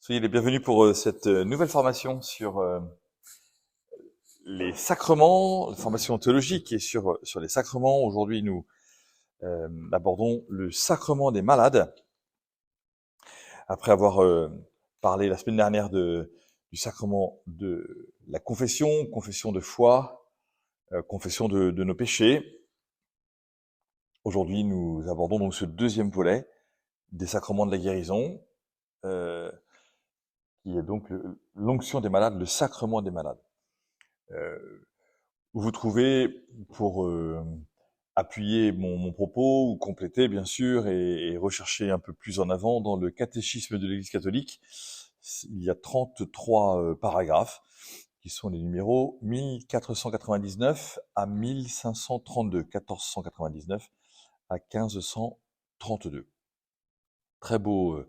Soyez les bienvenus pour cette nouvelle formation sur les sacrements, la formation théologique et sur les sacrements. Aujourd'hui, nous abordons le sacrement des malades. Après avoir parlé la semaine dernière du sacrement de la confession de foi, confession de nos péchés. Aujourd'hui, nous abordons donc ce deuxième volet des sacrements de la guérison, qui est donc l'onction des malades, le sacrement des malades. Vous trouvez, pour appuyer mon propos ou compléter bien sûr et rechercher un peu plus en avant dans le catéchisme de l'Église catholique, il y a 33 paragraphes qui sont les numéros 1499 à 1532, 1499 à 1532. Très beau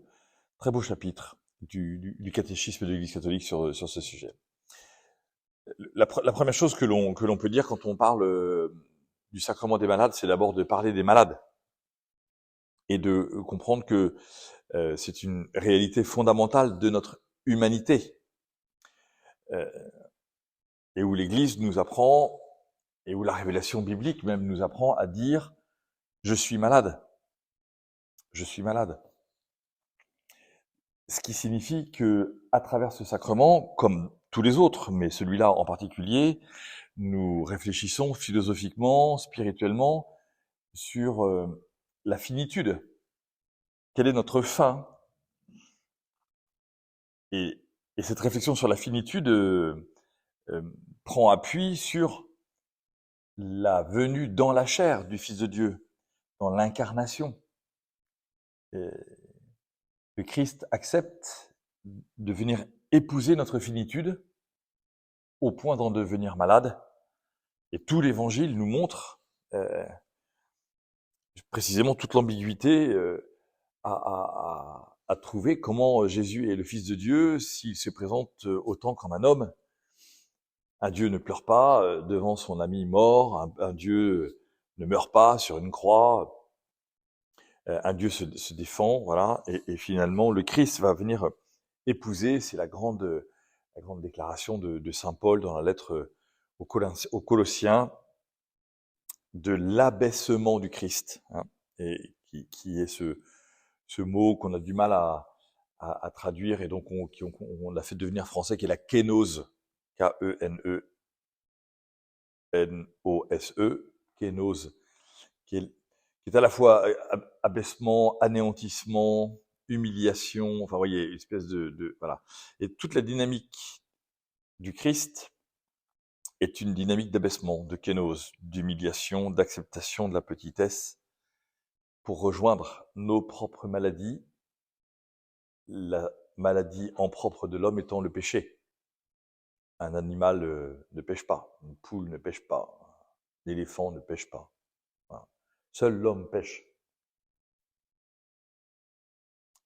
chapitre du catéchisme de l'Église catholique sur ce sujet. La première chose que l'on peut dire quand on parle du sacrement des malades, c'est d'abord de parler des malades et de comprendre que c'est une réalité fondamentale de notre humanité, et où l'Église nous apprend, et où la révélation biblique même nous apprend à dire « je suis malade ». Je suis malade. Ce qui signifie que, à travers ce sacrement, comme tous les autres, mais celui-là en particulier, nous réfléchissons philosophiquement, spirituellement, sur la finitude. Quelle est notre fin? Et cette réflexion sur la finitude prend appui sur la venue dans la chair du Fils de Dieu, dans l'incarnation. Le Christ accepte de venir épouser notre finitude au point d'en devenir malade. Et tout l'Évangile nous montre précisément toute l'ambiguïté à trouver comment Jésus est le Fils de Dieu s'il se présente autant comme un homme. Un Dieu ne pleure pas devant son ami mort, un Dieu ne meurt pas sur une croix, un Dieu se défend, voilà, et finalement le Christ va venir épouser, c'est la grande déclaration de saint Paul dans la lettre aux Colossiens, de l'abaissement du Christ, hein, et qui est ce mot qu'on a du mal à traduire, et donc on l'a fait devenir français, qui est la kénose, K-E-N-E-N-O-S-E, kénose, qui est à la fois abaissement, anéantissement, humiliation, enfin, vous voyez, une espèce voilà. Et toute la dynamique du Christ est une dynamique d'abaissement, de kénose, d'humiliation, d'acceptation de la petitesse, pour rejoindre nos propres maladies, la maladie en propre de l'homme étant le péché. Un animal ne pêche pas, une poule ne pêche pas, l'éléphant ne pêche pas. Voilà. Seul l'homme pêche.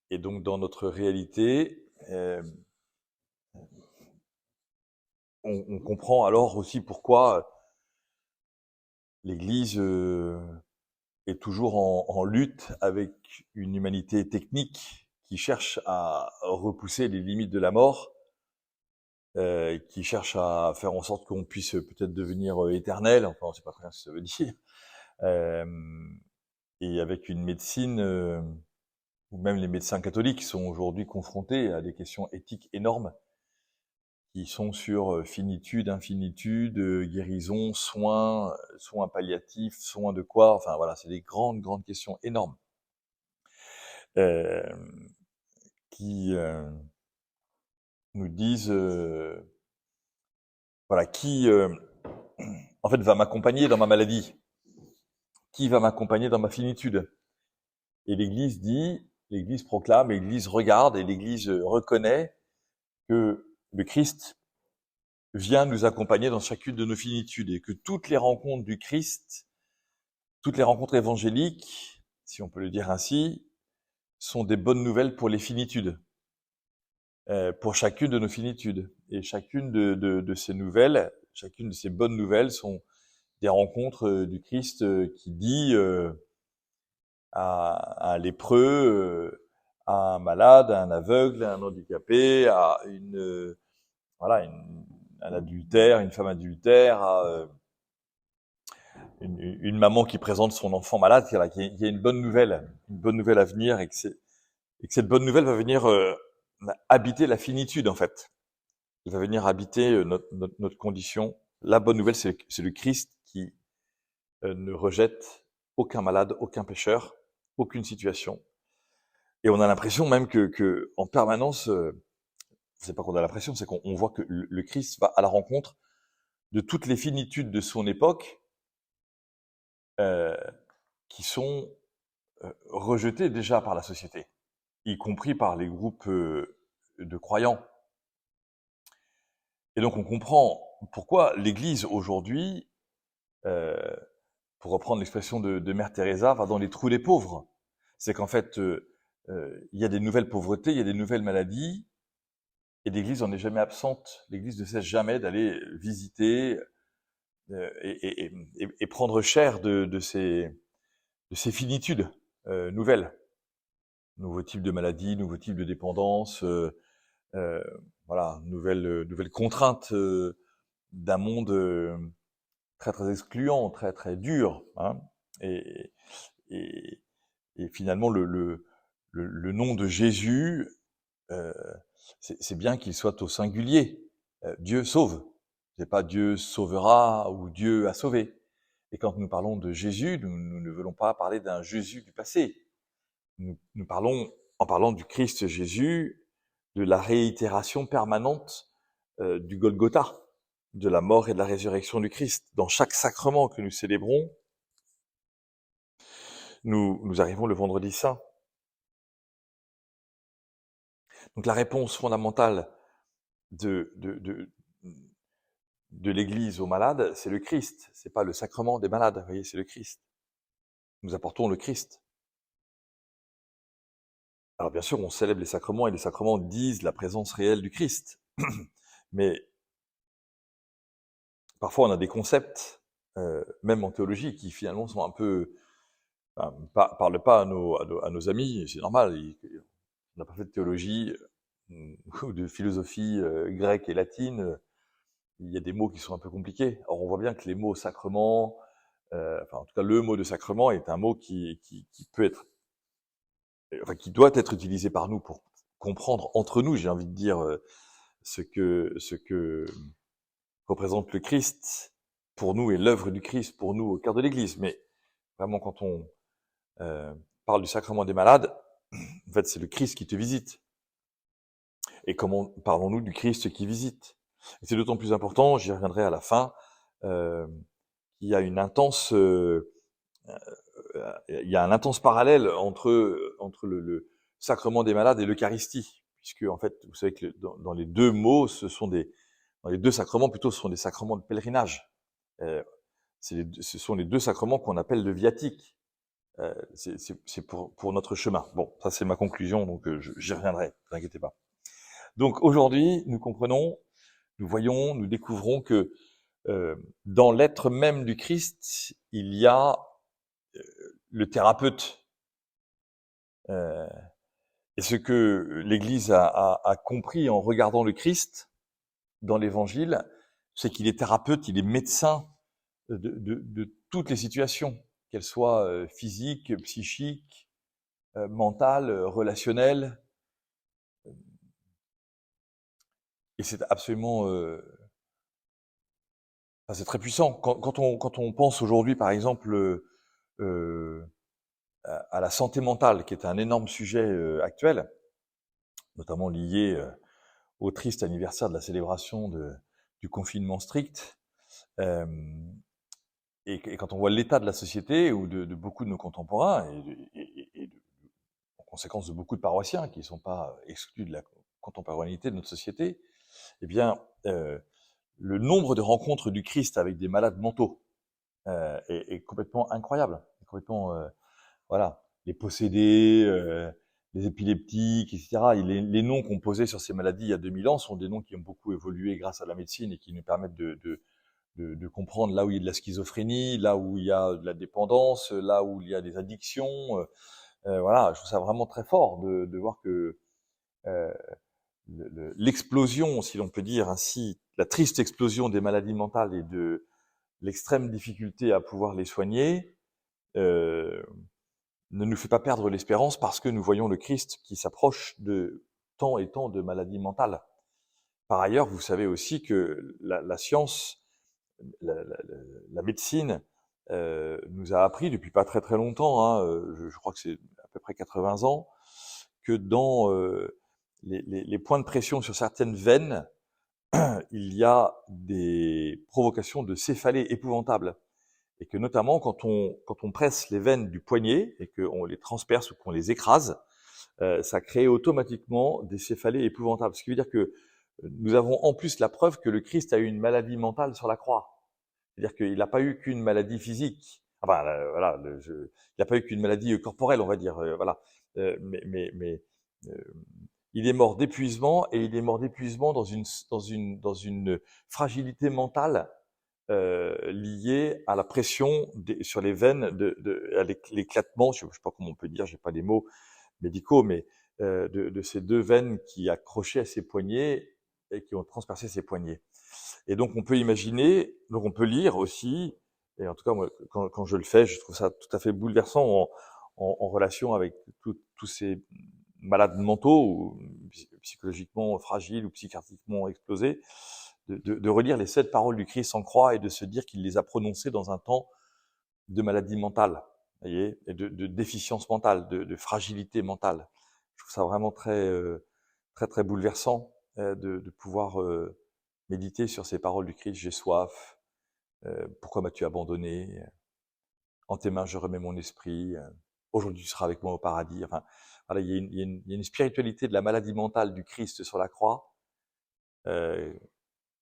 Et donc dans notre réalité, on comprend alors aussi pourquoi l'Église est toujours en lutte avec une humanité technique qui cherche à repousser les limites de la mort, qui cherche à faire en sorte qu'on puisse peut-être devenir éternel, enfin on ne sait pas très bien ce que ça veut dire, et avec une médecine, ou même les médecins catholiques sont aujourd'hui confrontés à des questions éthiques énormes, qui sont sur finitude, infinitude, guérison, soins palliatifs, soins de quoi, enfin voilà, c'est des grandes questions énormes, qui nous disent, voilà, qui en fait va m'accompagner dans ma maladie, qui va m'accompagner dans ma finitude. Et l'Église proclame, l'Église regarde, et l'Église reconnaît que le Christ vient nous accompagner dans chacune de nos finitudes, et que toutes les rencontres du Christ, toutes les rencontres évangéliques, si on peut le dire ainsi, sont des bonnes nouvelles pour les finitudes, pour chacune de nos finitudes. Et chacune de ces nouvelles, chacune de ces bonnes nouvelles sont des rencontres du Christ qui dit à un lépreux, à un malade, à un aveugle, à un handicapé, à voilà, un adultère, une femme adultère, à une maman qui présente son enfant malade, qu'il y a une bonne nouvelle à venir, et que cette bonne nouvelle va venir habiter la finitude en fait. Il va venir habiter notre condition. La bonne nouvelle, c'est le Christ qui ne rejette aucun malade, aucun pécheur, aucune situation. Et on a l'impression même que en permanence, c'est pas qu'on a l'impression, c'est qu'on voit que le Christ va à la rencontre de toutes les finitudes de son époque euh, qui sont rejetées déjà par la société, y compris par les groupes de croyants. Et donc on comprend pourquoi l'Église aujourd'hui, euh, pour reprendre l'expression de Mère Teresa, va dans les trous des pauvres. C'est qu'en fait, il y a des nouvelles pauvretés, il y a des nouvelles maladies, et l'Église n'en est jamais absente. L'Église ne cesse jamais d'aller visiter et prendre chair de ces finitudes nouvelles. Nouveaux types de maladies, nouveaux types de dépendances, euh, voilà, nouvelles contraintes d'un monde très très excluant, très très dur, hein, et, et, et finalement le nom de Jésus, euh, c'est bien qu'il soit au singulier. Dieu sauve, c'est pas Dieu sauvera ou Dieu a sauvé. Et quand nous parlons de Jésus, nous ne voulons pas parler d'un Jésus du passé. Nous parlons, en parlant du Christ Jésus, de la réitération permanente du Golgotha, de la mort et de la résurrection du Christ. Dans chaque sacrement que nous célébrons, nous arrivons le vendredi saint. Donc la réponse fondamentale de l'Église aux malades, c'est le Christ. C'est pas le sacrement des malades, vous voyez, c'est le Christ. Nous apportons le Christ. Alors bien sûr, on célèbre les sacrements et les sacrements disent la présence réelle du Christ. Mais parfois on a des concepts, même en théologie, qui finalement sont un peu... parlent pas à nos amis, c'est normal, on n'a pas fait de théologie ou de philosophie grecque et latine, il y a des mots qui sont un peu compliqués. Or on voit bien que les mots sacrement, enfin en tout cas le mot de sacrement est un mot qui peut être, enfin qui doit être utilisé par nous pour comprendre entre nous, j'ai envie de dire, ce que représente le Christ pour nous et l'œuvre du Christ pour nous au cœur de l'Église. Mais vraiment, quand on parle du sacrement des malades, en fait, c'est le Christ qui te visite. Et comment parlons-nous du Christ qui visite? Et c'est d'autant plus important, j'y reviendrai à la fin, qu'il y a une intense, il y a un intense parallèle entre le sacrement des malades et l'Eucharistie, puisque en fait, vous savez que dans les deux mots, dans les deux sacrements plutôt, ce sont des sacrements de pèlerinage. Ce sont les deux sacrements qu'on appelle le viatique. C'est pour notre chemin. Bon, ça c'est ma conclusion, donc j'y reviendrai, ne vous inquiétez pas. Donc aujourd'hui, nous comprenons, nous voyons, nous découvrons que dans l'être même du Christ, il y a le thérapeute. Et ce que l'Église a compris en regardant le Christ dans l'Évangile, c'est qu'il est thérapeute, il est médecin de toutes les situations, qu'elles soient physiques, psychiques, mentales, relationnelles. Et c'est absolument... enfin, c'est très puissant. Quand on pense aujourd'hui, par exemple, à la santé mentale, qui est un énorme sujet actuel, notamment lié au triste anniversaire de la célébration du confinement strict, et quand on voit l'état de la société ou de beaucoup de nos contemporains, en conséquence de beaucoup de paroissiens qui ne sont pas exclus de la contemporanéité de notre société, eh bien, le nombre de rencontres du Christ avec des malades mentaux est complètement incroyable. Complètement, voilà, les possédés, les épileptiques, etc. Et les noms qu'on posait sur ces maladies il y a 2000 ans sont des noms qui ont beaucoup évolué grâce à la médecine et qui nous permettent de comprendre là où il y a de la schizophrénie, là où il y a de la dépendance, là où il y a des addictions. Voilà, je trouve ça vraiment très fort de voir que euh, l'explosion, si l'on peut dire ainsi, la triste explosion des maladies mentales et de l'extrême difficulté à pouvoir les soigner, euh, ne nous fait pas perdre l'espérance parce que nous voyons le Christ qui s'approche de tant et tant de maladies mentales. Par ailleurs, vous savez aussi que la science, la médecine, nous a appris depuis pas très très longtemps, hein, je crois que c'est à peu près 80 ans, que dans les points de pression sur certaines veines, il y a des provocations de céphalées épouvantables. Et que notamment quand on presse les veines du poignet et qu'on les transperce ou qu'on les écrase, ça crée automatiquement des céphalées épouvantables. Ce qui veut dire que nous avons en plus la preuve que le Christ a eu une maladie mentale sur la croix. C'est-à-dire qu'il n'a pas eu qu'une maladie physique. Enfin, voilà, il n'a pas eu qu'une maladie corporelle, on va dire. Voilà. Mais il est mort d'épuisement et il est mort d'épuisement dans une fragilité mentale liée à la pression sur les veines, à l'éclatement, je ne sais pas comment on peut dire, j'ai pas les mots médicaux, mais de ces deux veines qui accrochaient à ses poignets et qui ont transpercé ses poignets. Et donc on peut imaginer, donc on peut lire aussi, et en tout cas moi, quand je le fais, je trouve ça tout à fait bouleversant en relation avec tous ces malades mentaux, ou psychologiquement fragiles ou psychiatriquement explosés, de relire les 7 paroles du Christ en croix et de se dire qu'il les a prononcées dans un temps de maladie mentale, voyez, et de déficience mentale, de fragilité mentale. Je trouve ça vraiment très très bouleversant de pouvoir méditer sur ces paroles du Christ. J'ai soif. Pourquoi m'as-tu abandonné? En tes mains je remets mon esprit. Aujourd'hui tu seras avec moi au paradis. Enfin, voilà, il y a une spiritualité de la maladie mentale du Christ sur la croix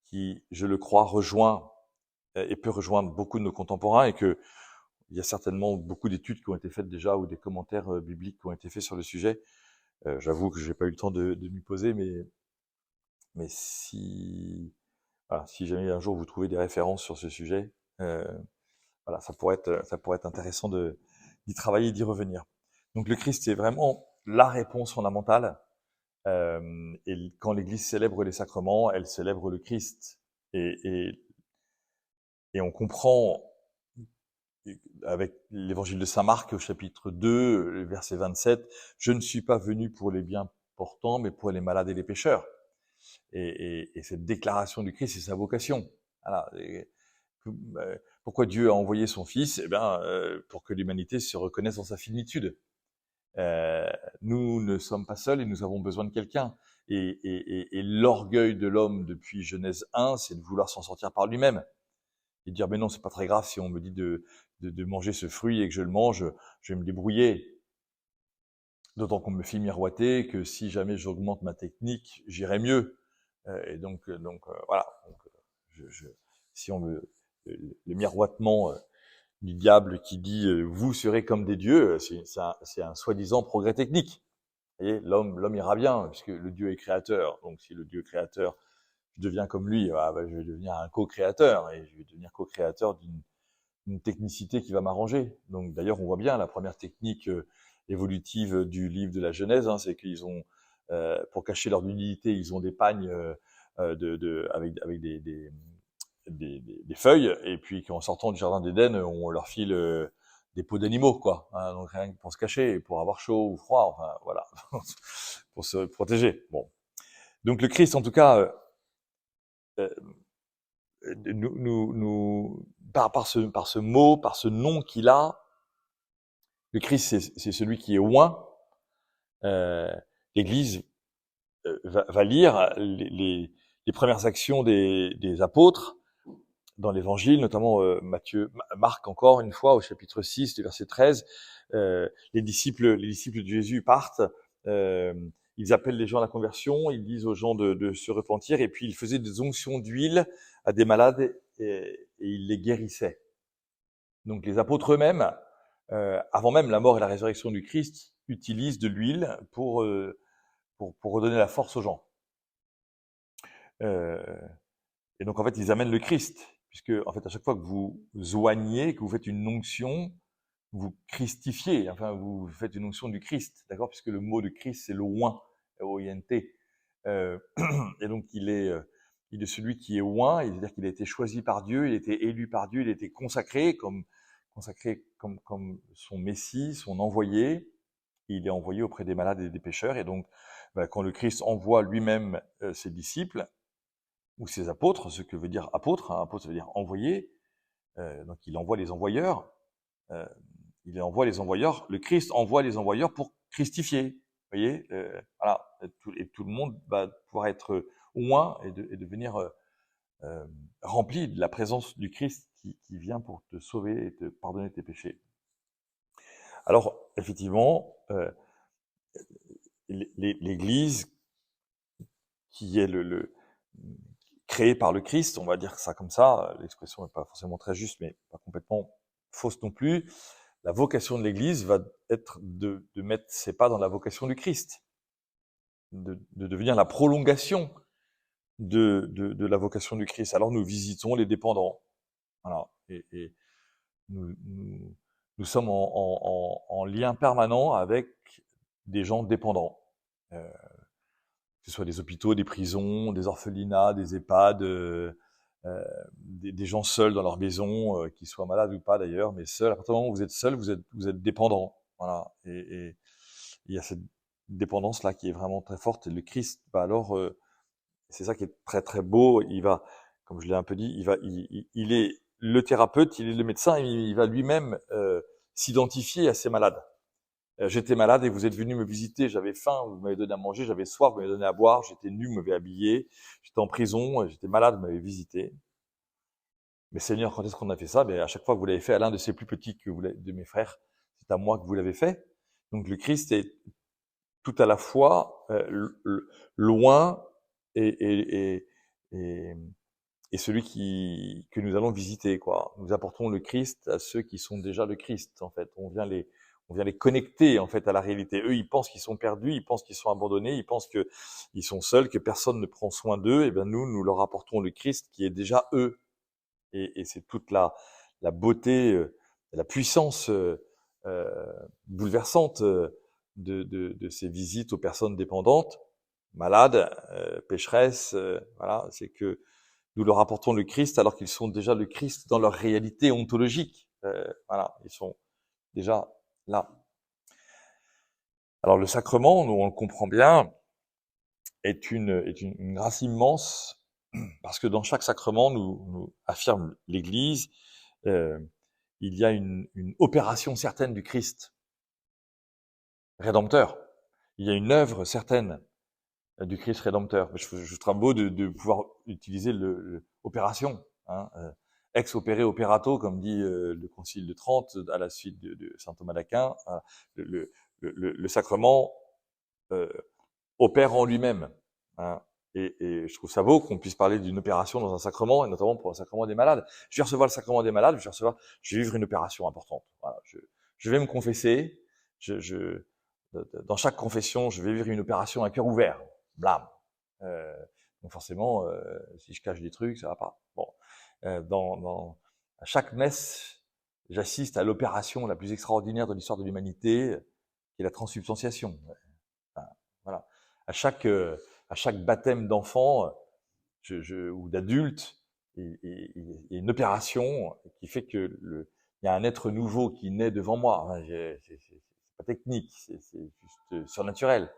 qui, je le crois, rejoint et peut rejoindre beaucoup de nos contemporains, et que il y a certainement beaucoup d'études qui ont été faites déjà ou des commentaires bibliques qui ont été faits sur le sujet. J'avoue que j'ai pas eu le temps de m'y poser, mais si jamais un jour vous trouvez des références sur ce sujet, voilà, ça pourrait être intéressant d'y travailler, d'y revenir. Donc le Christ est vraiment la réponse fondamentale. Et quand l'Église célèbre les sacrements, elle célèbre le Christ. Et on comprend avec l'évangile de Saint Marc au chapitre 2, verset 27, « Je ne suis pas venu pour les bien portants, mais pour les malades et les pécheurs. » Et cette déclaration du Christ, c'est sa vocation. Voilà. Pourquoi Dieu a envoyé son Fils? Eh bien, pour que l'humanité se reconnaisse dans sa finitude. Nous ne sommes pas seuls et nous avons besoin de quelqu'un. Et l'orgueil de l'homme depuis Genèse 1, c'est de vouloir s'en sortir par lui-même. Et dire, mais non, c'est pas très grave si on me dit de manger ce fruit et que je le mange, je vais me débrouiller. D'autant qu'on me fait miroiter que si jamais j'augmente ma technique, j'irai mieux. Et donc voilà. Donc, si on me le miroitement du diable qui dit vous serez comme des dieux, c'est un soi-disant progrès technique. Vous voyez, l'homme ira bien puisque le Dieu est créateur. Donc si le Dieu est créateur, je deviens comme lui, je vais devenir un co-créateur et je vais devenir co-créateur d'une technicité qui va m'arranger. Donc d'ailleurs, on voit bien la première technique évolutive du livre de la Genèse, hein, c'est qu'ils ont, pour cacher leur nudité, ils ont des pagnes avec des feuilles, et puis qu'en sortant du jardin d'Éden, on leur file des peaux d'animaux, quoi. Hein, donc rien que pour se cacher, pour avoir chaud ou froid, enfin voilà, pour se protéger. Bon, donc le Christ, en tout cas, euh, par ce mot, par ce nom qu'il a, le Christ, c'est celui qui est oint. L'Église va lire les premières actions des apôtres dans l'Évangile, notamment Marc encore une fois, au chapitre 6, du verset 13. Les disciples de Jésus partent, ils appellent les gens à la conversion, ils disent aux gens de se repentir, et puis ils faisaient des onctions d'huile à des malades et ils les guérissaient. Donc les apôtres eux-mêmes, avant même la mort et la résurrection du Christ, utilisent de l'huile pour redonner la force aux gens. Et donc en fait, ils amènent le Christ, puisque en fait, à chaque fois que vous oignez, que vous faites une onction, vous christifiez, enfin vous faites une onction du Christ, d'accord, puisque le mot de Christ c'est le oint, O-I-N-T. Et donc il est celui qui est oint, c'est-à-dire qu'il a été choisi par Dieu, il a été élu par Dieu, il a été consacré comme son Messie, son envoyé. Il est envoyé auprès des malades et des pécheurs. Et donc, quand le Christ envoie lui-même ses disciples ou ses apôtres, ce que veut dire apôtre, hein, apôtre ça veut dire envoyé. Donc il envoie les envoyeurs. Le Christ envoie les envoyeurs pour christifier. Vous voyez, voilà, et tout le monde va pouvoir être oint et devenir rempli de la présence du Christ qui vient pour te sauver et te pardonner tes péchés. Alors, effectivement, l'Église, qui est créée par le Christ, on va dire ça comme ça, l'expression n'est pas forcément très juste, mais pas complètement fausse non plus. La vocation de l'Église va être de mettre ses pas dans la vocation du Christ, de devenir la prolongation de la vocation du Christ. Alors nous visitons les dépendants, voilà, et nous sommes en lien permanent avec des gens dépendants, que ce soit des hôpitaux, des prisons, des orphelinats, des EHPAD, des gens seuls dans leur maison, qui soient malades ou pas d'ailleurs, mais seuls. À partir du moment où vous êtes seul, vous êtes dépendant, voilà. Et il y a cette dépendance là qui est vraiment très forte. Et le Christ, alors, c'est ça qui est très très beau. Il va, comme je l'ai un peu dit, il est le thérapeute, il est le médecin, il va lui-même s'identifier à ces malades. J'étais malade et vous êtes venu me visiter, j'avais faim, vous m'avez donné à manger, j'avais soif, vous m'avez donné à boire, j'étais nu, vous m'avez habillé, j'étais en prison, j'étais malade, vous m'avez visité. Mais Seigneur, quand est-ce qu'on a fait ça? À chaque fois que vous l'avez fait à l'un de ces plus petits de mes frères, c'est à moi que vous l'avez fait. Donc le Christ est tout à la fois loin et celui que nous allons visiter, quoi. Nous apportons le Christ à ceux qui sont déjà le Christ, en fait. On vient les connecter, en fait, à la réalité. Eux, ils pensent qu'ils sont perdus, ils pensent qu'ils sont abandonnés, ils pensent qu'ils sont seuls, que personne ne prend soin d'eux. Et bien, nous leur apportons le Christ qui est déjà eux. Et c'est toute la beauté, la puissance bouleversante de ces visites aux personnes dépendantes, malades, pécheresses, voilà, c'est que nous leur apportons le Christ alors qu'ils sont déjà le Christ dans leur réalité ontologique. Voilà, ils sont déjà là. Alors le sacrement, nous on le comprend bien, est une grâce immense, parce que dans chaque sacrement, nous affirme l'Église, il y a une opération certaine du Christ rédempteur. Il y a une œuvre certaine du Christ rédempteur. Je trouve beau de pouvoir utiliser opération, hein, ex opere operato, comme dit le Concile de Trente à la suite de saint Thomas d'Aquin. Le sacrement opère en lui-même, hein. Et je trouve ça beau qu'on puisse parler d'une opération dans un sacrement, et notamment pour le sacrement des malades. Je vais recevoir le sacrement des malades, je vais vivre une opération importante. Voilà, je vais me confesser, dans chaque confession, je vais vivre une opération à cœur ouvert. Blam. Donc forcément, si je cache des trucs, ça va pas. Bon, à chaque messe, j'assiste à l'opération la plus extraordinaire de l'histoire de l'humanité, qui est la transsubstantiation. Enfin, voilà. À chaque baptême d'enfant ou d'adulte, il y a une opération qui fait que il y a un être nouveau qui naît devant moi. Enfin, c'est pas technique, c'est juste surnaturel.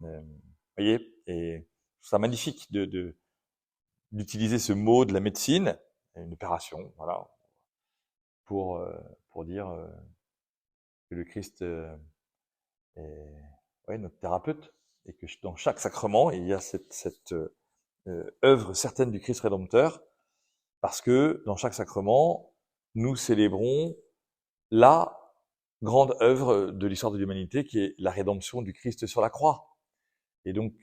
Vous voyez, et je trouve ça magnifique d'utiliser ce mot de la médecine, une opération, voilà, pour dire que le Christ est notre thérapeute, et que dans chaque sacrement, il y a cette œuvre certaine du Christ rédempteur, parce que dans chaque sacrement, nous célébrons la grande œuvre de l'histoire de l'humanité, qui est la rédemption du Christ sur la croix. Et donc,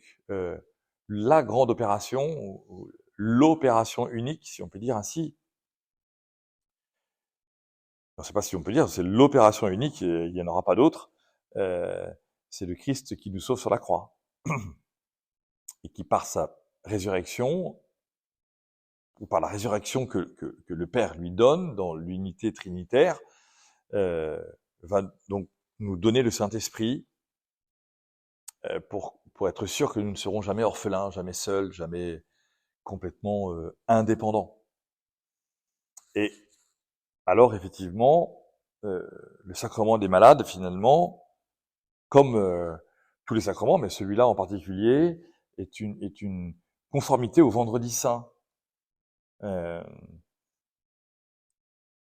la grande opération, ou l'opération unique, si on peut dire ainsi, je ne sais pas si on peut dire, c'est l'opération unique, il n'y en aura pas d'autre, c'est le Christ qui nous sauve sur la croix, et qui par sa résurrection, ou par la résurrection que le Père lui donne dans l'unité trinitaire, va donc nous donner le Saint-Esprit pour être sûr que nous ne serons jamais orphelins, jamais seuls, jamais complètement indépendants. Et alors effectivement, le sacrement des malades, finalement, comme tous les sacrements, mais celui-là en particulier, est une conformité au vendredi saint.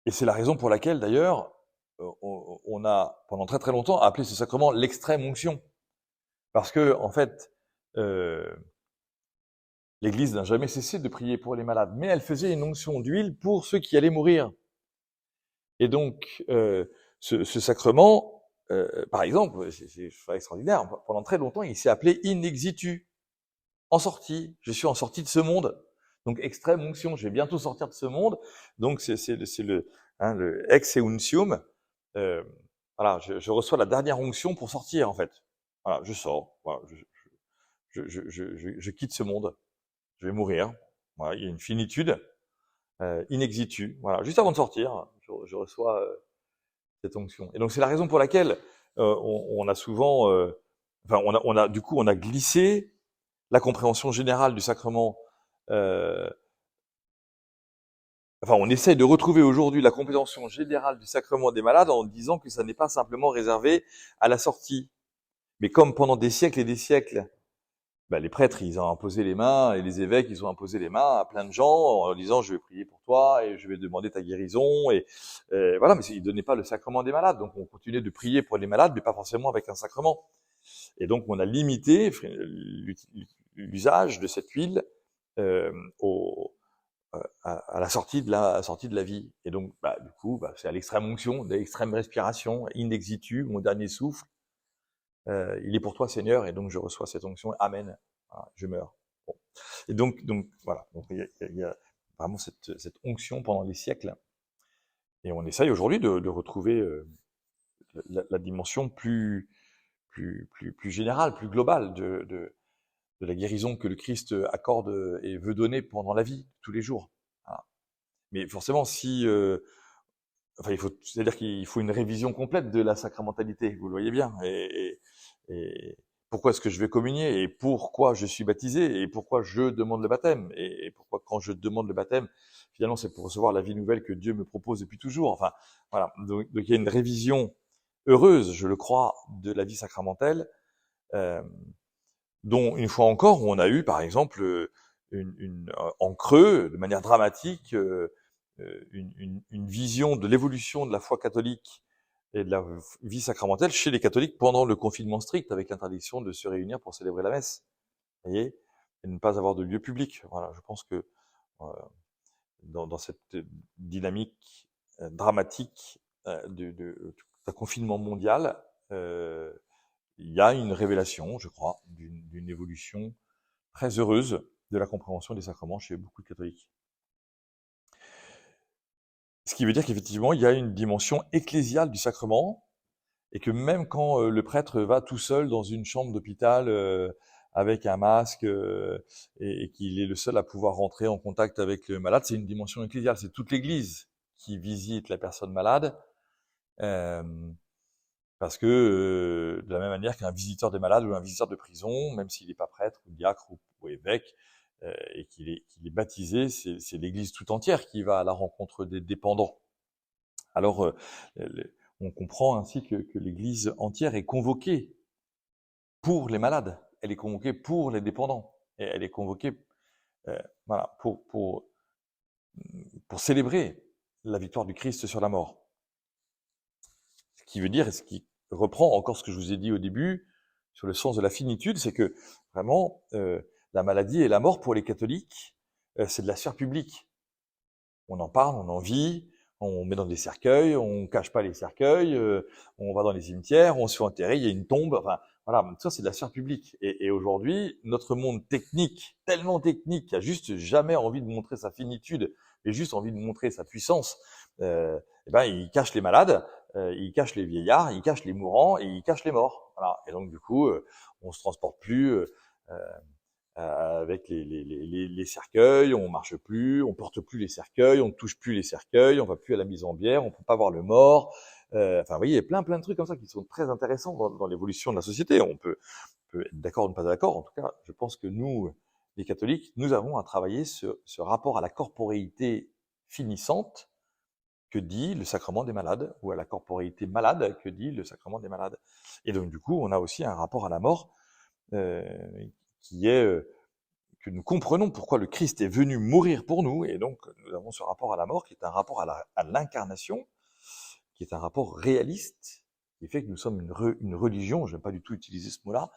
Et c'est la raison pour laquelle, d'ailleurs, on a, pendant très très longtemps, appelé ce sacrement l'extrême onction. Parce que, en fait, l'Église n'a jamais cessé de prier pour les malades, mais elle faisait une onction d'huile pour ceux qui allaient mourir. Et donc, ce sacrement, par exemple, c'est extraordinaire, pendant très longtemps, il s'est appelé in exitu, en sortie. Je suis en sortie de ce monde. Donc, extrême onction, je vais bientôt sortir de ce monde. Donc, c'est le ex euntium. Voilà, je reçois la dernière onction pour sortir, en fait. Voilà, je sors. Voilà, je quitte ce monde. Je vais mourir. Voilà, il y a une finitude. In exitu. Voilà, juste avant de sortir, je reçois cette onction. Et donc, c'est la raison pour laquelle on a souvent, du coup, on a glissé la compréhension générale du sacrement. On essaye de retrouver aujourd'hui la compréhension générale du sacrement des malades en disant que ça n'est pas simplement réservé à la sortie. Mais comme pendant des siècles et des siècles, les prêtres, ils ont imposé les mains, et les évêques, ils ont imposé les mains à plein de gens en disant je vais prier pour toi et je vais demander ta guérison. Et voilà, mais ils donnaient pas le sacrement des malades. Donc on continuait de prier pour les malades, mais pas forcément avec un sacrement. Et donc on a limité l'usage de cette huile à la sortie de la vie. Et donc, du coup, c'est à l'extrême onction, l'extrême respiration, in exitu, mon dernier souffle. Il est pour toi, Seigneur, et donc je reçois cette onction. Amen. Voilà, je meurs. Bon. Et donc voilà. Donc il y a vraiment cette onction pendant les siècles. Et on essaye aujourd'hui de retrouver la dimension plus générale, plus globale de la guérison que le Christ accorde et veut donner pendant la vie, tous les jours. Voilà. Mais forcément, c'est-à-dire qu'il faut une révision complète de la sacramentalité, vous le voyez bien. Et pourquoi est-ce que je vais communier, et pourquoi je suis baptisé, et pourquoi je demande le baptême, et pourquoi quand je demande le baptême, finalement c'est pour recevoir la vie nouvelle que Dieu me propose depuis toujours. Enfin, voilà. Donc il y a une révision heureuse, je le crois, de la vie sacramentelle, dont une fois encore, on a eu, par exemple, en creux, de manière dramatique, une vision de l'évolution de la foi catholique et de la vie sacramentelle chez les catholiques pendant le confinement strict, avec l'interdiction de se réunir pour célébrer la messe, vous voyez, et ne pas avoir de lieu public. Voilà, je pense que dans cette dynamique dramatique d'un confinement mondial, il y a une révélation, je crois, d'une évolution très heureuse de la compréhension des sacrements chez beaucoup de catholiques. Ce qui veut dire qu'effectivement, il y a une dimension ecclésiale du sacrement, et que même quand le prêtre va tout seul dans une chambre d'hôpital avec un masque et qu'il est le seul à pouvoir rentrer en contact avec le malade, c'est une dimension ecclésiale. C'est toute l'Église qui visite la personne malade, parce que de la même manière qu'un visiteur des malades ou un visiteur de prison, même s'il n'est pas prêtre ou diacre ou évêque, et qu'il est baptisé, c'est l'Église tout entière qui va à la rencontre des dépendants. Alors, on comprend ainsi que l'Église entière est convoquée pour les malades, elle est convoquée pour les dépendants, et elle est convoquée voilà, pour célébrer la victoire du Christ sur la mort. Ce qui veut dire, et ce qui reprend encore ce que je vous ai dit au début, sur le sens de la finitude, c'est que vraiment, la maladie et la mort pour les catholiques, c'est de la sphère publique. On en parle, on en vit, on met dans des cercueils, on cache pas les cercueils, on va dans les cimetières, on se fait enterrer, il y a une tombe, enfin voilà, ça c'est de la sphère publique. Et aujourd'hui, notre monde technique, tellement technique, qui a juste jamais envie de montrer sa finitude, et juste envie de montrer sa puissance, il cache les malades, il cache les vieillards, il cache les mourants, et il cache les morts. Voilà. Et donc du coup, on se transporte plus avec les cercueils, on marche plus, on porte plus les cercueils, on ne touche plus les cercueils, on va plus à la mise en bière, on peut pas voir le mort. Enfin, vous voyez, il y a plein de trucs comme ça qui sont très intéressants dans l'évolution de la société. On peut être d'accord ou ne pas d'accord. En tout cas, je pense que nous, les catholiques, nous avons à travailler ce rapport à la corporéité finissante que dit le sacrement des malades, ou à la corporéité malade que dit le sacrement des malades. Et donc, du coup, on a aussi un rapport à la mort euh, qui est que nous comprenons pourquoi le Christ est venu mourir pour nous, et donc nous avons ce rapport à la mort qui est un rapport à l'incarnation, qui est un rapport réaliste, qui fait que nous sommes une religion, je n'aime pas du tout utiliser ce mot-là,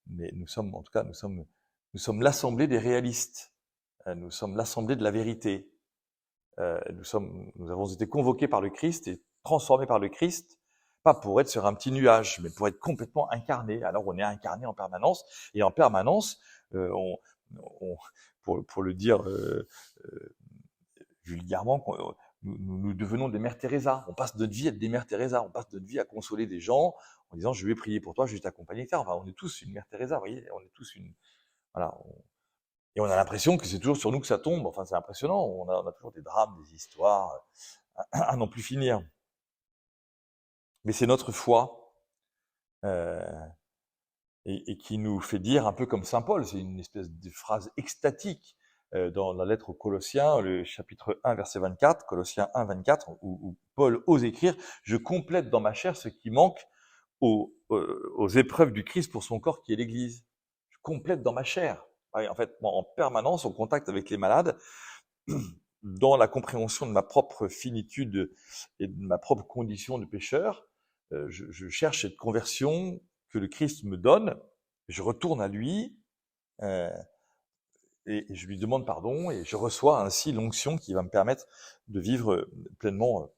mais nous sommes, en tout cas, nous sommes l'assemblée des réalistes, nous sommes l'assemblée de la vérité, nous avons été convoqués par le Christ et transformés par le Christ, pas pour être sur un petit nuage, mais pour être complètement incarné. Alors on est incarné en permanence, et en permanence, on, pour le dire vulgairement, nous devenons des mères Teresa. On passe notre vie à être des mères Teresa. On passe notre vie à consoler des gens en disant je vais prier pour toi, je vais t'accompagner, etc. Enfin, on est tous une mère Teresa, vous voyez, on est tous une. Voilà. Et on a l'impression que c'est toujours sur nous que ça tombe. Enfin, c'est impressionnant. On a toujours des drames, des histoires à n'en plus finir. Mais c'est notre foi et qui nous fait dire, un peu comme saint Paul, c'est une espèce de phrase extatique dans la lettre aux Colossiens, le chapitre 1, verset 24, Colossiens 1, 24, où Paul ose écrire « Je complète dans ma chair ce qui manque aux épreuves du Christ pour son corps qui est l'Église. Je complète dans ma chair. » En fait, moi, en permanence, en contact avec les malades, dans la compréhension de ma propre finitude et de ma propre condition de pécheur, je cherche cette conversion que le Christ me donne, je retourne à lui et je lui demande pardon et je reçois ainsi l'onction qui va me permettre de vivre pleinement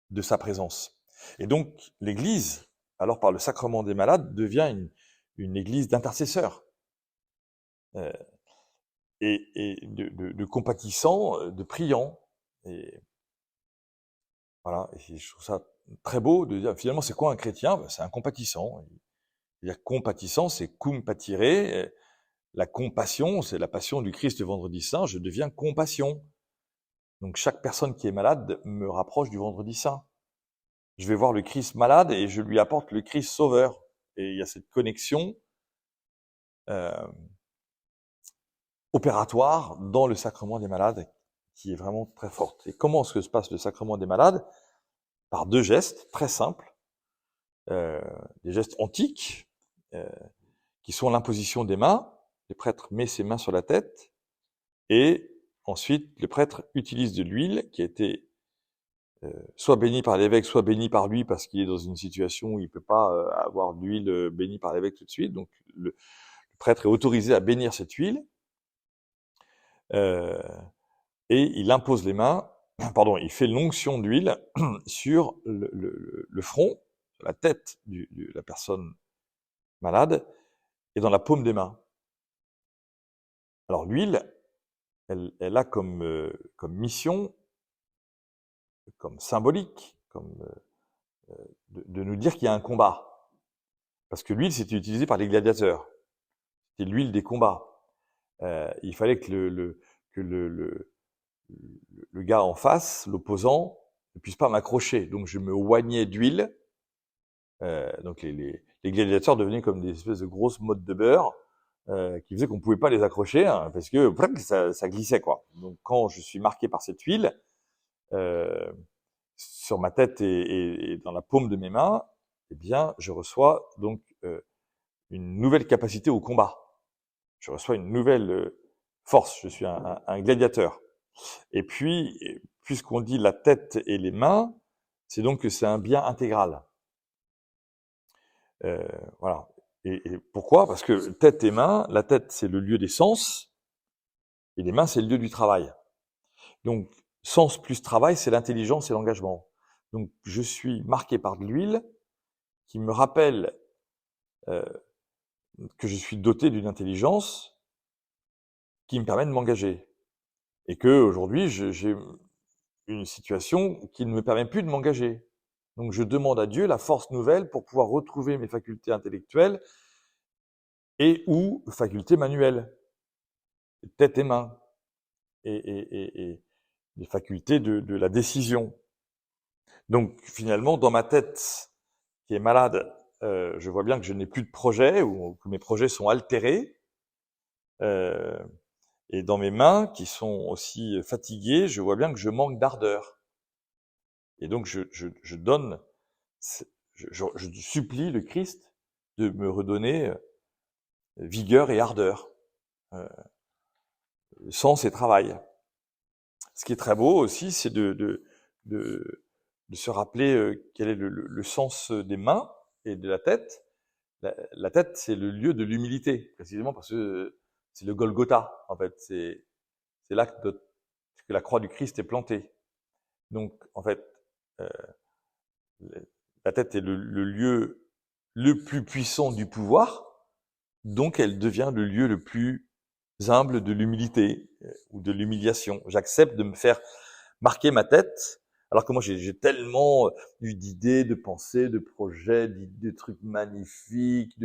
de sa présence. Et donc l'Église, alors par le sacrement des malades, devient une Église d'intercesseurs et de compatissants, de priants. Et voilà, et je trouve ça très beau de dire finalement c'est quoi un chrétien? C'est un compatissant. C'est-à-dire compatissant, c'est cum patire. La compassion, c'est la passion du Christ le vendredi saint, je deviens compassion. Donc chaque personne qui est malade me rapproche du vendredi saint. Je vais voir le Christ malade et je lui apporte le Christ sauveur. Et il y a cette connexion opératoire dans le sacrement des malades qui est vraiment très forte. Et comment est-ce que se passe le sacrement des malades? Par deux gestes très simples, des gestes antiques, qui sont l'imposition des mains. Le prêtre met ses mains sur la tête et ensuite le prêtre utilise de l'huile qui a été soit bénie par l'évêque, soit bénie par lui parce qu'il est dans une situation où il peut pas avoir d'huile bénie par l'évêque tout de suite. Donc le prêtre est autorisé à bénir cette huile et il impose les mains, pardon, il fait l'onction d'huile sur le front, sur la tête de la personne malade et dans la paume des mains. Alors l'huile, elle a comme mission, comme symbolique, comme de nous dire qu'il y a un combat. Parce que l'huile, c'était utilisé par les gladiateurs. C'était l'huile des combats. Il fallait que le gars en face, l'opposant, ne puisse pas m'accrocher. Donc je me oignais d'huile. Donc les gladiateurs devenaient comme des espèces de grosses mottes de beurre qui faisaient qu'on pouvait pas les accrocher parce que ça glissait quoi. Donc quand je suis marqué par cette huile sur ma tête et dans la paume de mes mains, eh bien je reçois donc une nouvelle capacité au combat. Je reçois une nouvelle force. Je suis un gladiateur. Et puis, puisqu'on dit la tête et les mains, c'est donc que c'est un bien intégral. Voilà. Et pourquoi? Parce que tête et main, la tête c'est le lieu des sens, et les mains c'est le lieu du travail. Donc sens plus travail, c'est l'intelligence et l'engagement. Donc je suis marqué par de l'huile qui me rappelle que je suis doté d'une intelligence qui me permet de m'engager. Et que aujourd'hui j'ai une situation qui ne me permet plus de m'engager. Donc je demande à Dieu la force nouvelle pour pouvoir retrouver mes facultés intellectuelles et ou facultés manuelles, tête et main, et les facultés de la décision. Donc finalement, dans ma tête qui est malade, je vois bien que je n'ai plus de projet ou que mes projets sont altérés. Euh, et dans mes mains, qui sont aussi fatiguées, je vois bien que je manque d'ardeur. Et donc je donne, je supplie le Christ de me redonner vigueur et ardeur, euh, sens et travail. Ce qui est très beau aussi, c'est de, de se rappeler quel est le sens des mains et de la tête. La tête, c'est le lieu de l'humilité, précisément parce que c'est le Golgotha, en fait. C'est là que la croix du Christ est plantée. Donc, en fait, euh, la tête est le lieu le plus puissant du pouvoir, donc elle devient le lieu le plus humble de l'humilité ou de l'humiliation. J'accepte de me faire marquer ma tête, alors que moi j'ai tellement eu d'idées, de pensées, de projets, de trucs magnifiques,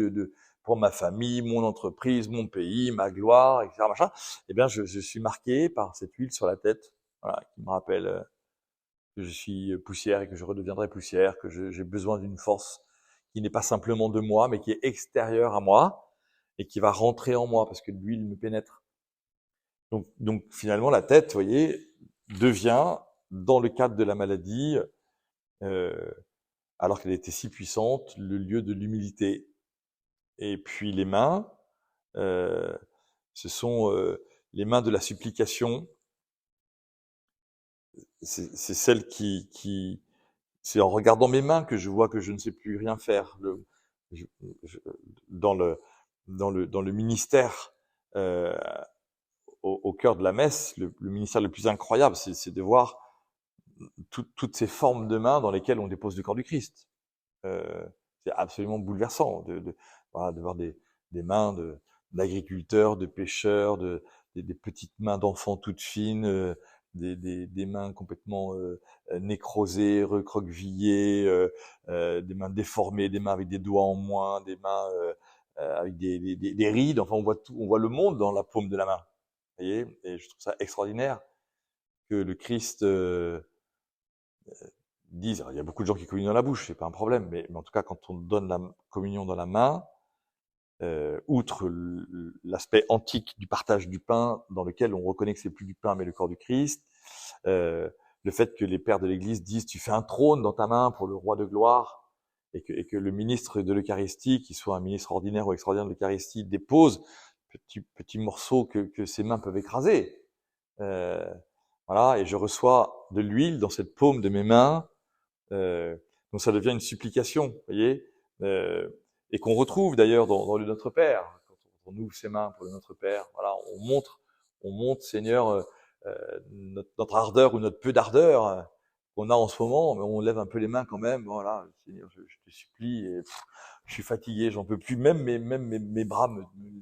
pour ma famille, mon entreprise, mon pays, ma gloire, etc. Machin. Eh bien, je suis marqué par cette huile sur la tête, voilà, qui me rappelle que je suis poussière et que je redeviendrai poussière, que j'ai besoin d'une force qui n'est pas simplement de moi, mais qui est extérieure à moi et qui va rentrer en moi parce que l'huile me pénètre. Donc finalement, la tête, vous voyez, devient, dans le cadre de la maladie, euh, alors qu'elle était si puissante, le lieu de l'humilité. Et puis les mains, euh, ce sont les mains de la supplication. C'est celles c'est en regardant mes mains que je vois que je ne sais plus rien faire. Je, je, dans dans le ministère, euh, au cœur de la messe, le ministère le plus incroyable, c'est de voir toutes ces formes de mains dans lesquelles on dépose le corps du Christ. C'est absolument bouleversant voilà, de voir des mains d'agriculteurs, de pêcheurs, des petites mains d'enfants toutes fines, des mains complètement nécrosées, recroquevillées, des mains déformées, des mains avec des doigts en moins, des mains avec des rides. Enfin, on voit tout, on voit le monde dans la paume de la main. Vous voyez, et je trouve ça extraordinaire que le Christ disent, alors, il y a beaucoup de gens qui communient dans la bouche, c'est pas un problème, mais en tout cas, quand on donne la communion dans la main, outre l'aspect antique du partage du pain, dans lequel on reconnaît que c'est plus du pain, mais le corps du Christ, euh, le fait que les pères de l'Église disent, tu fais un trône dans ta main pour le roi de gloire, et que le ministre de l'Eucharistie, qu'il soit un ministre ordinaire ou extraordinaire de l'Eucharistie, dépose petits morceaux que ses mains peuvent écraser. Euh, voilà, et je reçois de l'huile dans cette paume de mes mains. Donc ça devient une supplication, vous voyez, et qu'on retrouve d'ailleurs dans le Notre Père. Quand on ouvre ses mains pour le Notre Père, voilà, on montre, Seigneur, notre ardeur ou notre peu d'ardeur qu'on a en ce moment, mais on lève un peu les mains quand même. Voilà, Seigneur, je te supplie, et je suis fatigué, j'en peux plus. Même mes bras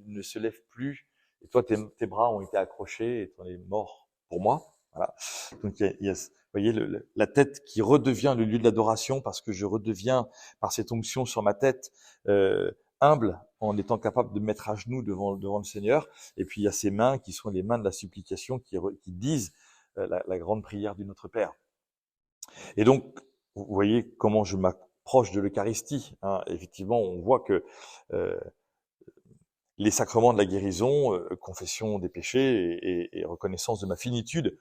ne se lèvent plus. Et toi, tes bras ont été accrochés et tu en es mort pour moi. Voilà. Donc il y a vous voyez, la tête qui redevient le lieu de l'adoration parce que je redeviens, par cette onction sur ma tête, humble en étant capable de mettre à genoux devant le Seigneur. Et puis il y a ces mains qui sont les mains de la supplication qui disent la grande prière du Notre Père. Et donc, vous voyez comment je m'approche de l'Eucharistie. Hein. Effectivement, on voit que euh, les sacrements de la guérison, confession des péchés et reconnaissance de ma finitude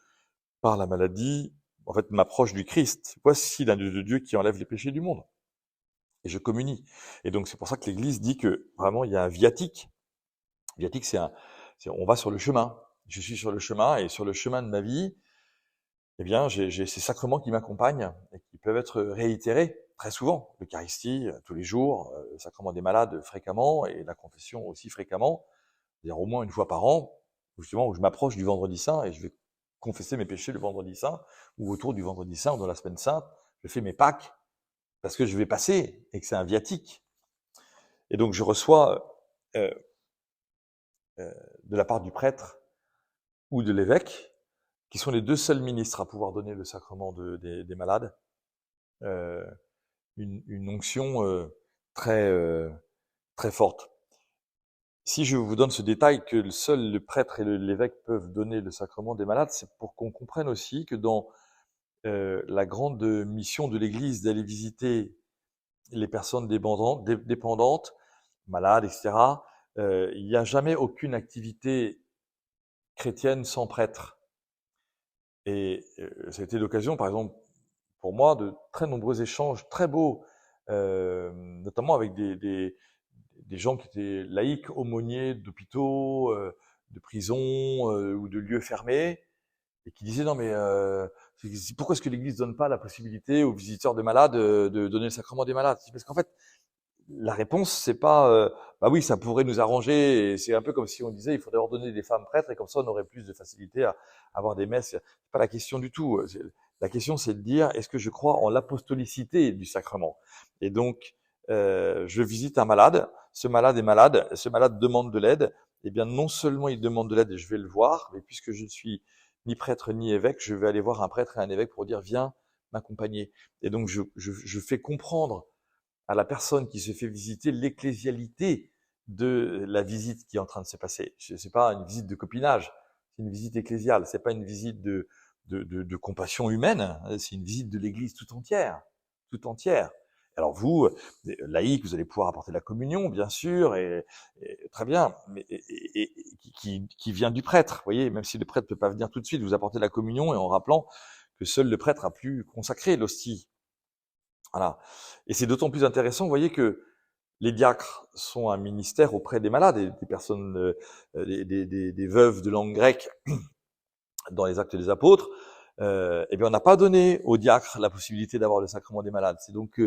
par la maladie, en fait, m'approche du Christ. Voici l'agneau de Dieu qui enlève les péchés du monde. Et je communie. Et donc, c'est pour ça que l'Église dit que vraiment, il y a un viatique. Viatique, on va sur le chemin. Je suis sur le chemin, et sur le chemin de ma vie, eh bien, j'ai ces sacrements qui m'accompagnent et qui peuvent être réitérés très souvent. L'Eucharistie, tous les jours, le sacrement des malades fréquemment, et la confession aussi fréquemment, c'est-à-dire au moins une fois par an, justement, où je m'approche du vendredi saint et je vais confesser mes péchés le vendredi saint, ou autour du vendredi saint, ou dans la semaine sainte, je fais mes Pâques, parce que je vais passer, et que c'est un viatique. Et donc je reçois euh, de la part du prêtre ou de l'évêque, qui sont les deux seuls ministres à pouvoir donner le sacrement des malades, euh, une onction très, très forte. Si je vous donne ce détail que seul le prêtre et l'évêque peuvent donner le sacrement des malades, c'est pour qu'on comprenne aussi que dans la grande mission de l'Église d'aller visiter les personnes dépendantes, malades, etc., il n'y a jamais aucune activité chrétienne sans prêtre. Et ça a été l'occasion, par exemple, pour moi, de très nombreux échanges très beaux, notamment avec des gens qui étaient laïcs, aumôniers d'hôpitaux, de prisons ou de lieux fermés, et qui disaient non mais pourquoi est-ce que l'Église donne pas la possibilité aux visiteurs de malades de donner le sacrement des malades? Parce qu'en fait, la réponse c'est pas bah oui ça pourrait nous arranger, et c'est un peu comme si on disait il faudrait ordonner des femmes prêtres et comme ça on aurait plus de facilité à avoir des messes. C'est pas la question du tout. La question c'est de dire est-ce que je crois en l'apostolicité du sacrement? Et donc je visite un malade, ce malade est malade, ce malade demande de l'aide. Eh bien non seulement il demande de l'aide et je vais le voir, mais puisque je ne suis ni prêtre ni évêque, je vais aller voir un prêtre et un évêque pour dire viens m'accompagner. Et donc je fais comprendre à la personne qui se fait visiter l'ecclésialité de la visite qui est en train de se passer. C'est pas une visite de copinage, c'est une visite ecclésiale. C'est pas une visite de compassion humaine, c'est une visite de l'Église tout entière, tout entière. Alors vous, laïcs, vous allez pouvoir apporter la communion, bien sûr, et très bien, mais qui vient du prêtre. Vous voyez, même si le prêtre peut pas venir tout de suite, vous apportez la communion et en rappelant que seul le prêtre a pu consacrer l'hostie. Voilà. Et c'est d'autant plus intéressant, vous voyez, que les diacres sont un ministère auprès des malades et des personnes, des veuves de langue grecque dans les Actes des Apôtres. Eh bien, on n'a pas donné aux diacres la possibilité d'avoir le sacrement des malades. C'est donc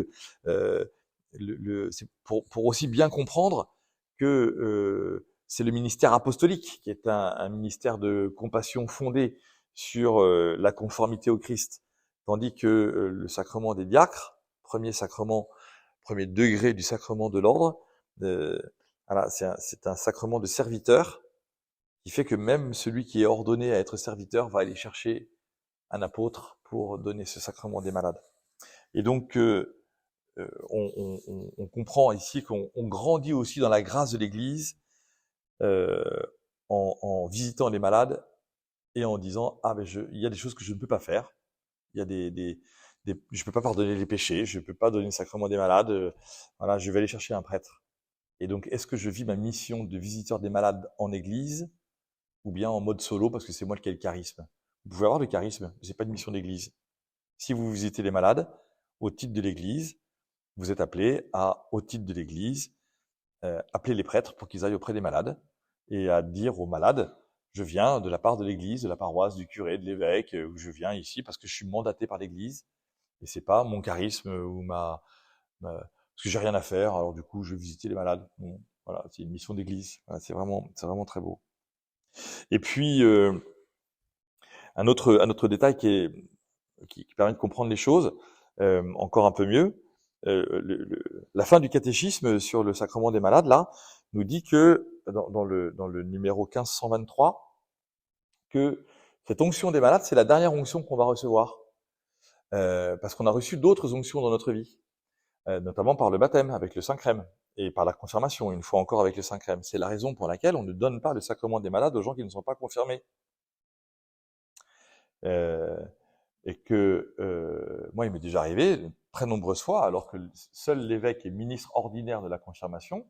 c'est pour aussi bien comprendre que c'est le ministère apostolique qui est un ministère de compassion fondé sur la conformité au Christ, tandis que le sacrement des diacres, premier sacrement, premier degré du sacrement de l'ordre, voilà, c'est un sacrement de serviteur qui fait que même celui qui est ordonné à être serviteur va aller chercher un apôtre pour donner ce sacrement des malades. Et donc, on comprend ici qu'on grandit aussi dans la grâce de l'Église en visitant les malades et en disant ah ben il y a des choses que je ne peux pas faire, il y a je peux pas pardonner les péchés, je peux pas donner le sacrement des malades, voilà, je vais aller chercher un prêtre. Et donc, est-ce que je vis ma mission de visiteur des malades en Église ou bien en mode solo parce que c'est moi qui ai le charisme? Vous pouvez avoir le charisme, mais c'est pas une mission d'Église. Si vous visitez les malades, au titre de l'Église, vous êtes appelé à, au titre de l'Église, appeler les prêtres pour qu'ils aillent auprès des malades et à dire aux malades, je viens de la part de l'Église, de la paroisse, du curé, de l'évêque, ou je viens ici parce que je suis mandaté par l'Église et c'est pas mon charisme ou parce que j'ai rien à faire, alors du coup je vais visiter les malades. Bon, voilà, c'est une mission d'Église. Voilà, c'est vraiment très beau. Et puis un autre détail qui permet de comprendre les choses encore un peu mieux. La fin du catéchisme sur le sacrement des malades, là, nous dit que, dans le numéro 1523, que cette onction des malades, c'est la dernière onction qu'on va recevoir. Parce qu'on a reçu d'autres onctions dans notre vie, notamment par le baptême, avec le Saint-Crème, et par la confirmation, une fois encore avec le Saint-Crème. C'est la raison pour laquelle on ne donne pas le sacrement des malades aux gens qui ne sont pas confirmés. Et que moi, il m'est déjà arrivé de très nombreuses fois, alors que seul l'évêque est ministre ordinaire de la confirmation,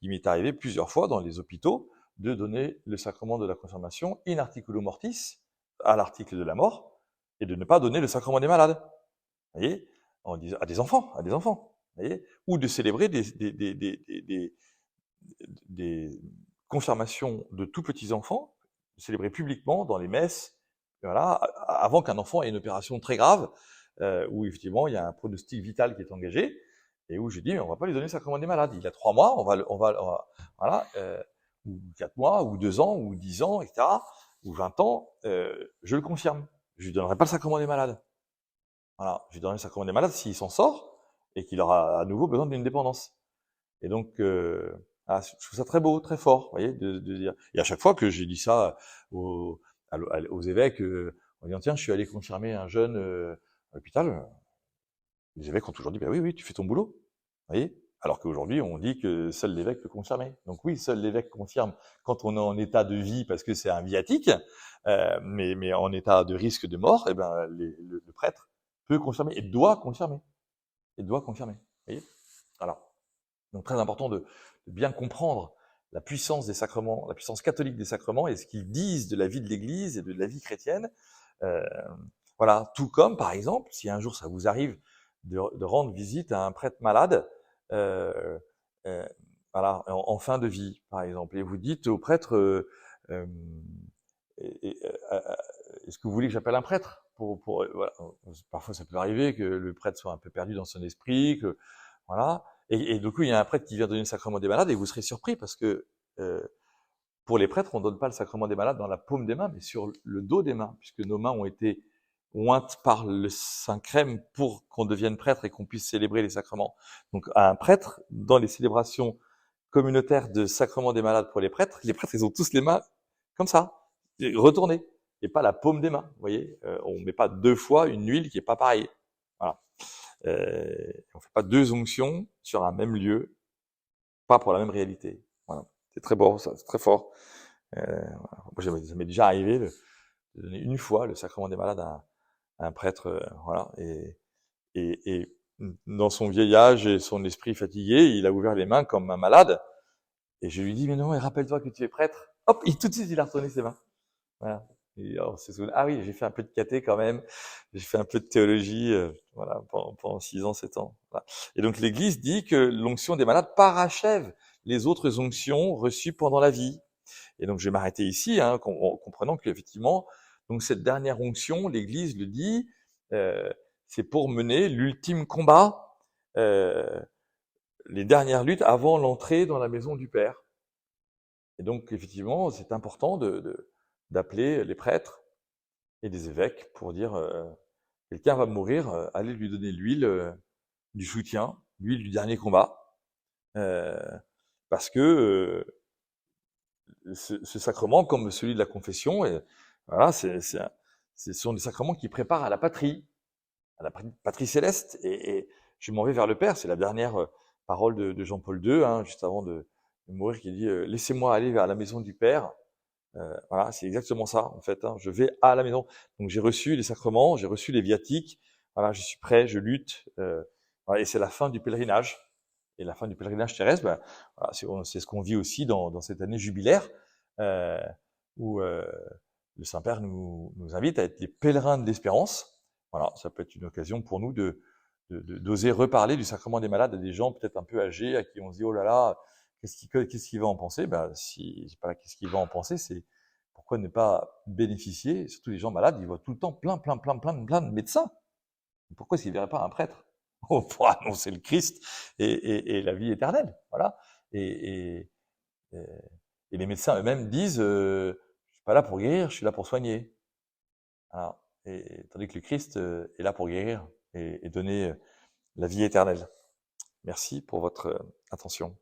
il m'est arrivé plusieurs fois dans les hôpitaux de donner le sacrement de la confirmation in articulo mortis, à l'article de la mort, et de ne pas donner le sacrement des malades. Vous voyez, on dit à des enfants, vous voyez, ou de célébrer des confirmations de tout petits enfants, célébrées publiquement dans les messes, voilà, avant qu'un enfant ait une opération très grave, où effectivement il y a un pronostic vital qui est engagé, et où je dis, mais on va pas lui donner le sacrement des malades. Il a 3 mois, voilà, ou 4 mois, ou 2 ans, ou 10 ans, etc., ou 20 ans, je le confirme. Je lui donnerai pas le sacrement des malades. Voilà, je lui donnerai le sacrement des malades s'il s'en sort, et qu'il aura à nouveau besoin d'une dépendance. Et donc, je trouve ça très beau, très fort, vous voyez, de dire. Et à chaque fois que j'ai dit ça aux évêques, en disant tiens, je suis allé confirmer un jeune à l'hôpital, les évêques ont toujours dit bah oui, oui, tu fais ton boulot, vous voyez. Alors qu'aujourd'hui, on dit que seul l'évêque peut confirmer. Donc oui, seul l'évêque confirme quand on est en état de vie parce que c'est un viatique, mais en état de risque de mort, eh ben, le prêtre peut confirmer et doit confirmer. Et doit confirmer. Vous voyez? Voilà. Donc très important de bien comprendre la puissance des sacrements, la puissance catholique des sacrements et ce qu'ils disent de la vie de l'Église et de la vie chrétienne. Voilà, tout comme, par exemple, si un jour ça vous arrive de rendre visite à un prêtre malade, euh, euh, voilà, en fin de vie, par exemple, et vous dites au prêtre, est-ce que vous voulez que j'appelle un prêtre voilà. Parfois, ça peut arriver que le prêtre soit un peu perdu dans son esprit, que voilà. Et du coup, il y a un prêtre qui vient donner le sacrement des malades, et vous serez surpris parce que pour les prêtres, on ne donne pas le sacrement des malades dans la paume des mains, mais sur le dos des mains, puisque nos mains ont été ointes par le Saint-Crème pour qu'on devienne prêtre et qu'on puisse célébrer les sacrements. Donc, à un prêtre, dans les célébrations communautaires de sacrement des malades pour les prêtres, ils ont tous les mains comme ça, retournées, et pas la paume des mains. Vous voyez, on ne met pas deux fois une huile qui est pas pareille. Voilà. On fait pas deux onctions sur un même lieu, pas pour la même réalité. Voilà. C'est très beau, ça, c'est très fort. Moi, ça m'est déjà arrivé de donner une fois le sacrement des malades à un prêtre, voilà. Et dans son vieil âge et son esprit fatigué, il a ouvert les mains comme un malade. Et je lui dis, mais non, rappelle-toi que tu es prêtre. Hop, tout de suite, il a retourné ses mains. Voilà. Et alors, ah oui, j'ai fait un peu de caté quand même. J'ai fait un peu de théologie, voilà, pendant 6 ans, 7 ans. Voilà. Et donc, l'Église dit que l'onction des malades parachève les autres onctions reçues pendant la vie. Et donc, je vais m'arrêter ici, en comprenant qu'effectivement, donc cette dernière onction, l'Église le dit, c'est pour mener l'ultime combat, les dernières luttes avant l'entrée dans la maison du Père. Et donc, effectivement, c'est important d'appeler les prêtres et les évêques pour dire quelqu'un va mourir, allez lui donner l'huile du soutien, l'huile du dernier combat, parce que ce sacrement, comme celui de la confession, voilà, ce sont des sacrements qui préparent à la patrie céleste. Et je m'en vais vers le Père. C'est la dernière parole de Jean-Paul II, juste avant de mourir, qui dit laissez-moi aller vers la maison du Père. Voilà, c'est exactement ça en fait. Je vais à la maison. Donc j'ai reçu les sacrements, j'ai reçu les viatiques. Voilà, je suis prêt, je lutte. Voilà, et c'est la fin du pèlerinage. Et la fin du pèlerinage terrestre, voilà, c'est ce qu'on vit aussi dans cette année jubilaire, où le Saint-Père nous invite à être les pèlerins de l'espérance. Voilà, ça peut être une occasion pour nous d'oser reparler du sacrement des malades à des gens peut-être un peu âgés, à qui on se dit oh là là, qu'est-ce qu'il va en penser? Si c'est pas qu'est-ce qu'il va en penser, c'est pourquoi ne pas bénéficier? Surtout les gens malades, ils voient tout le temps plein de médecins. Pourquoi s'ils ne verraient pas un prêtre pour annoncer le Christ et la vie éternelle? Voilà. Et, et, et les médecins eux-mêmes disent je suis pas là pour guérir, je suis là pour soigner. Voilà. Et tandis que le Christ est là pour guérir et donner la vie éternelle. Merci pour votre attention.